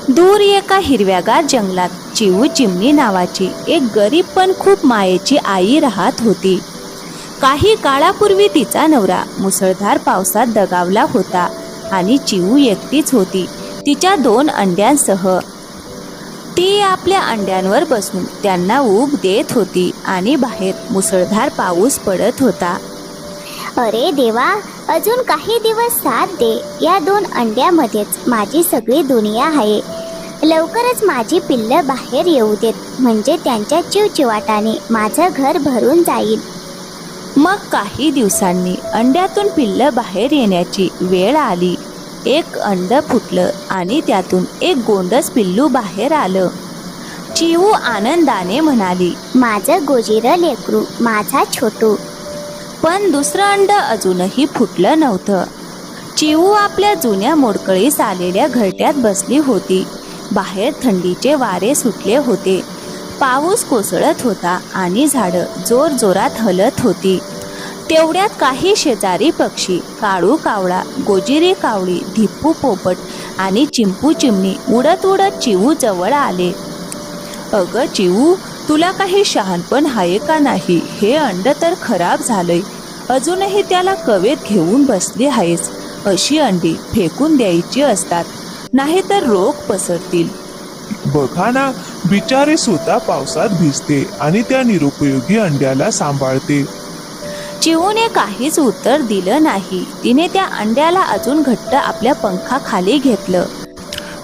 दूर एका हिरव्यागार जंगलात चिऊ चिमणी नावाची एक गरीब पण खूप मायेची आई राहत होती. काही काळापूर्वी तिचा नवरा मुसळधार पावसात दगावला होता आणि चिऊ एकटीच होती तिच्या 2 अंड्यांसह. ती आपल्या अंड्यांवर बसून त्यांना ऊब देत होती आणि बाहेर मुसळधार पाऊस पडत होता. अरे देवा, अजून काही दिवस साथ दे. या 2 अंड्यामध्येच माझी सगळी दुनिया आहे. लवकरच माझी पिल्लं बाहेर येऊ देत, म्हणजे त्यांच्या चिवचिवाटाने माझं घर भरून जाईल. मग काही दिवसांनी अंड्यातून पिल्लं बाहेर येण्याची वेळ आली. एक अंड फुटलं आणि त्यातून एक गोंडस पिल्लू बाहेर आलं. चिऊ आनंदाने म्हणाली, माझं गोजिरं लेकरू, माझा छोटू. पण दुसरं अंड अजूनही फुटलं नव्हतं. चिऊ आपल्या जुन्या मोडकळीस आलेल्या घरट्यात बसली होती. बाहेर थंडीचे वारे सुटले होते. पाऊस कोसळत होता आणि झाडं जोरजोरात हलत होती. तेवढ्यात काही शेजारी पक्षी, काळू कावळा, गोजिरी कावळी, धिप्पू पोपट आणि चिंपू चिमणी उडत उडत चिऊ जवळ आले. अगं चिऊ, तुला काही शहाणपण आहे का नाही? हे अंड तर खराब झालंय. अजूनही त्याला कवेत घेऊन बसली आहेस. अशी अंडी फेकून द्यायची असतात, नाहीतर रोग पसरतील. बघा ना, बिचारी स्वतः पावसात भिजते आणि त्या निरुपयोगी अंड्याला सांभाळते. चिऊने काहीच उत्तर दिलं नाही. तिने त्या अंड्याला अजून घट्ट आपल्या पंखाखाली घेतलं.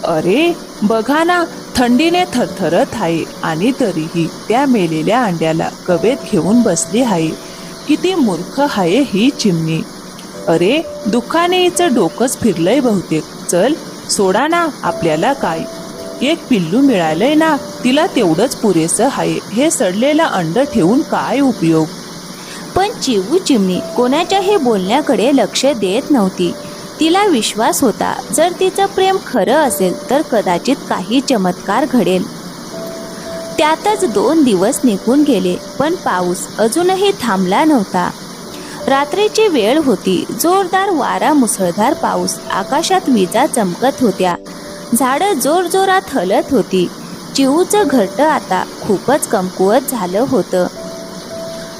अरे बघा ना, थंडीने थरथरत आहे आणि तरीही त्या मेलेल्या अंड्याला कवेत घेऊन बसली आहे. किती मूर्ख आहे ही चिमणी. अरे, दुःखाने हिचं डोकंच फिरलंय बहुतेक. चल, सोडा ना, आपल्याला काय, एक पिल्लू मिळालंय ना, तिला तेवढंच पुरेसं आहे. हे सडलेलं अंड ठेवून काय उपयोग? पण चिऊ चिमणी कोणाच्याही बोलण्याकडे लक्ष देत नव्हती. तिला विश्वास होता, जर तिचं प्रेम खरं असेल तर कदाचित काही चमत्कार घडेल. त्यातच 2 दिवस निघून गेले, पण पाऊस अजूनही थांबला नव्हता. रात्रीची वेळ होती. जोरदार वारा, मुसळधार पाऊस, आकाशात विजा चमकत होत्या. झाडं जोरजोरात हलत होती. चिऊचं घरटं आता खूपच कमकुवत झालं होतं.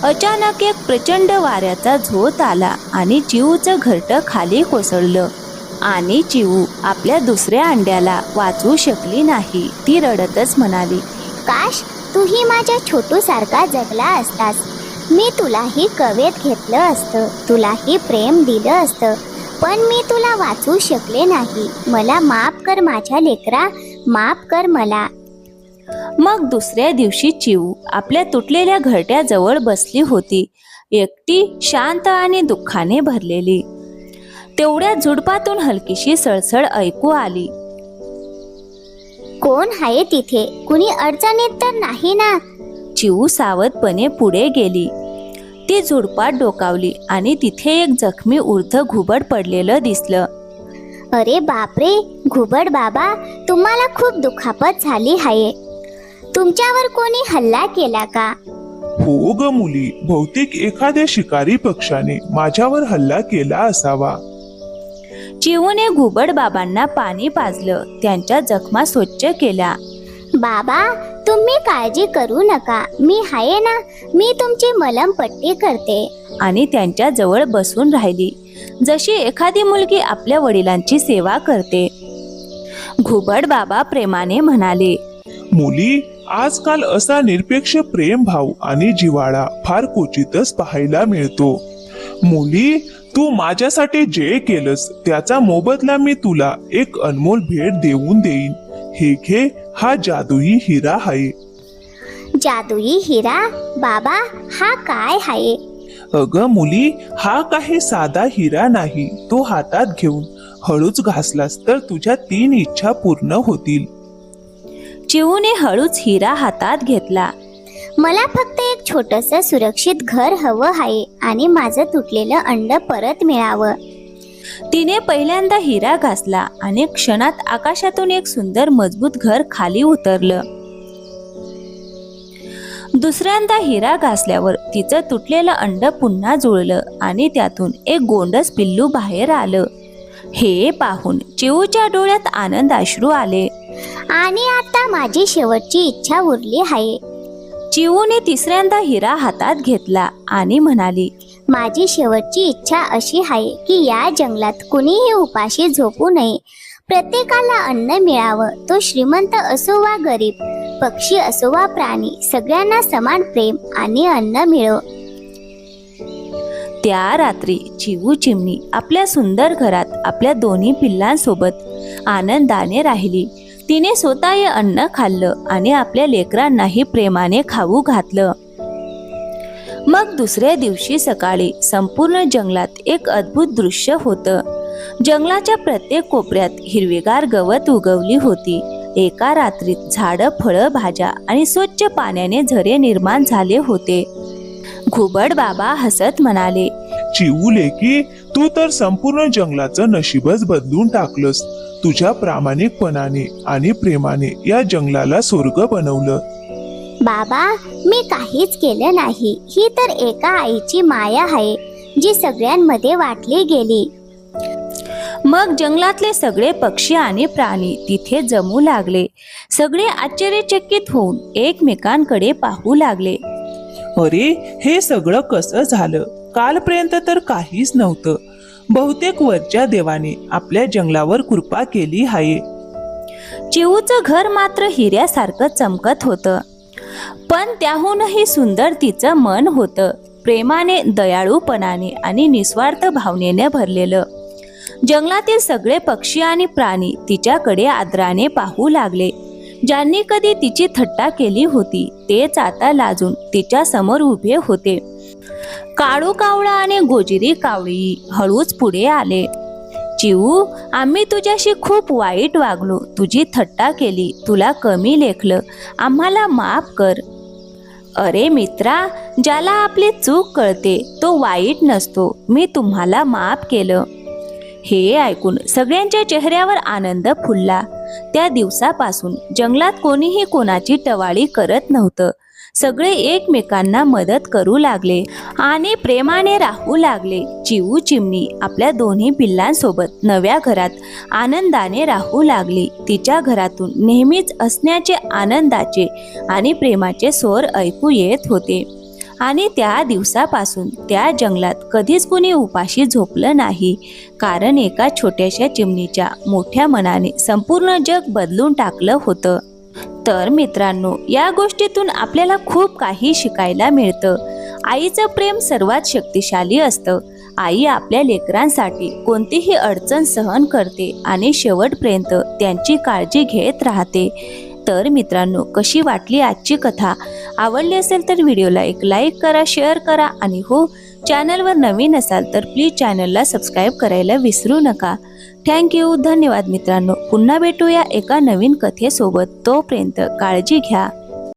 अचानक एक प्रचंड वाऱ्याचा झोत आला आणि चिऊचं घरटं खाली कोसळलं. आणि चिऊ आपल्या दुसऱ्या अंड्याला वाचवू शकली नाही. ती रडतच म्हणाली, काश तूही माझ्या छोटूसारखा जगला असतास. मी तुलाही कवेत घेतलं असतं, तुलाही प्रेम दिलं असतं, पण मी तुला वाचवू शकले नाही. मला माफ कर माझ्या लेकरा, माफ कर मला. मग दुसऱ्या दिवशी चिऊ आपल्या तुटलेल्या घरट्याजवळ बसली होती, एकटी, शांत आणि दुःखाने भरलेली. तेवढ्या झुडपातून हलकीशी सळसळ ऐकू आली. कोण आहे तिथे? कुणी अडचणीत तर नाही ना? चिऊ सावधपणे पुढे गेली. ती झुडपात डोकावली आणि तिथे एक जखमी ऊर्ध घुबड पडलेलं दिसलं. अरे बापरे, घुबड बाबा, तुम्हाला खूप दुखापत झाली आहे. तुमच्यावर कोणी हल्ला केला का? हो ग मुली, बहुतेक एखाद्या शिकारी पक्षाने माझ्यावर हल्ला केला असावा. चिऊने घुबड बाबांना पाणी पाजलं, त्यांच्या जखमा स्वच्छ केल्या. बाबा, तुम्ही काळजी करू नका, मी आहे ना, मी तुमची मलमपट्टी करते. आणि त्यांच्या जवळ बसून राहिली, जशी एखादी मुलगी आपल्या वडिलांची सेवा करते. घुबड बाबा प्रेमाने म्हणाले, मुली, आजकाल असा निरपेक्ष प्रेम भाव आणि जिव्हाळा फार क्वचितच पाहायला मिळतो. मुली, तू माझ्यासाठी जे केलंस त्याचा मोबदला मी तुला एक अनमोल भेट देऊन देईन. हे घे, हा जादुई हिरा आहे. जादुई हिरा? बाबा, हा काय आहे? अगं मुली, हा काही साधा हिरा नाही. तो हातात घेऊन हळूच घासलास तर तुझ्या 3 इच्छा पूर्ण होतील. चिऊने हळूच हिरा हातात घेतला. मला फक्त एक छोटंसं सुरक्षित घर हवं आहे आणि माझं तुटलेलं अंड परत मिळावं. तिने पहिल्यांदा हिरा घासला आणि क्षणात आकाशातून एक सुंदर मजबूत घर खाली उतरलं. दुसऱ्यांदा हिरा घासल्यावर तिचं तुटलेलं अंड पुन्हा जुळलं आणि त्यातून एक गोंडस पिल्लू बाहेर आलं. हे पाहून चिऊच्या डोळ्यात आनंद अश्रू आले. आणि आता माझी शेवटची इच्छा उरली आहे. चिवूने तिसऱ्यांदा हिरा हातात घेतला आणि म्हणाली, माझी शेवटची इच्छा अशी आहे की या जंगलात कुणीही उपाशी झोपू नये. प्रत्येकाला अन्न मिळावं. तो श्रीमंत असो वा गरीब, पक्षी असो वा प्राणी, सगळ्यांना समान प्रेम आणि अन्न मिळो. त्या रात्री चिवू चिमणी आपल्या सुंदर घरात आपल्या दोन्ही पिल्लांसोबत आनंदाने राहिली. तिने स्वतः हे अन्न खाल्लं आणि आपल्या लेकरांनाही प्रेमाने खाऊ घातलं. मग दुसऱ्या दिवशी सकाळी संपूर्ण जंगलात एक अद्भुत दृश्य होतं. जंगलाच्या प्रत्येक कोपऱ्यात हिरवीगार गवत उगवली होती. एका रात्रीत झाडं, फळं, भाज्या आणि स्वच्छ पाण्याने झरे निर्माण झाले होते. घुबड बाबा हसत म्हणाले, चिवू लेकी, तू तर संपूर्ण जंगलाचं नशीबच बदलून टाकलंस. तुझ्या प्रामाणिकपणाने आणि प्रेमाने या जंगलाला स्वर्ग बनवलं. बाबा, मी काहीच केलं नाही. ही तर एका आईची माया आहे जी सगळ्यांमध्ये वाटली गेली. मग जंगलातले सगळे पक्षी आणि प्राणी तिथे जमू लागले. सगळे आश्चर्यचकित होऊन एकमेकांकडे पाहू लागले. अरे, हे सगळं कसं झालं? कालपर्यंत तर काहीच नव्हतं. बहुतेक वरच्या देवाने आपल्या जंगलावर कृपा केली आहे. चिवूचं घर मात्र हिऱ्यासारखं चमकत होतं. पण त्याहूनही सुंदर तिचं मन होतं. प्रेमाने, दयाळूपणाने आणि निस्वार्थ भावनेने भरलेलं. जंगलातील सगळे पक्षी आणि प्राणी तिच्याकडे आदराने पाहू लागले. ज्यांनी कधी तिची थट्टा केली होती तेच आता लाजून तिच्या समोर उभे होते. काळू कावळा आणि गोजिरी कावळी हळूच पुढे आले. चिवू, आम्ही तुझ्याशी खूप वाईट वागलो, तुझी थट्टा केली, तुला कमी लेखलं, आम्हाला माफ कर. अरे मित्रा, ज्याला आपली चूक कळते तो वाईट नसतो. मी तुम्हाला माफ केलं. हे ऐकून सगळ्यांच्या चेहऱ्यावर आनंद फुलला. त्या दिवसापासून जंगलात कोणीही कोणाची टवाळी करत नव्हतं. सगळे एकमेकांना मदत करू लागले आणि प्रेमाने राहू लागले. चिवू चिमणी आपल्या दोन्ही पिल्लांसोबत नव्या घरात आनंदाने राहू लागली. तिच्या घरातून नेहमीच असण्याचे, आनंदाचे आणि प्रेमाचे स्वर ऐकू येत होते. आणि त्या दिवसापासून त्या जंगलात कधीच कुणी उपाशी झोपलं नाही. कारण एका छोट्याशा चिमणीच्या मोठ्या मनाने संपूर्ण जग बदलून टाकलं होतं. तर मित्रांनो, या गोष्टीतून आपल्याला खूप काही शिकायला मिळतं. आईचं प्रेम सर्वात शक्तिशाली असतं. आई आपल्या लेकरांसाठी कोणतीही अडचण सहन करते आणि शेवटपर्यंत त्यांची काळजी घेत राहते. तर मित्रांनो, कशी वाटली आजची कथा? आवडली असेल तर व्हिडिओला एक लाईक करा, शेअर करा आणि हो, चॅनलवर नवीन असाल तर प्लीज चॅनलला सबस्क्राईब करायला विसरू नका. थँक्यू, धन्यवाद मित्रांनो. पुन्हा भेटूया एका नवीन कथेसोबत. तोपर्यंत काळजी घ्या.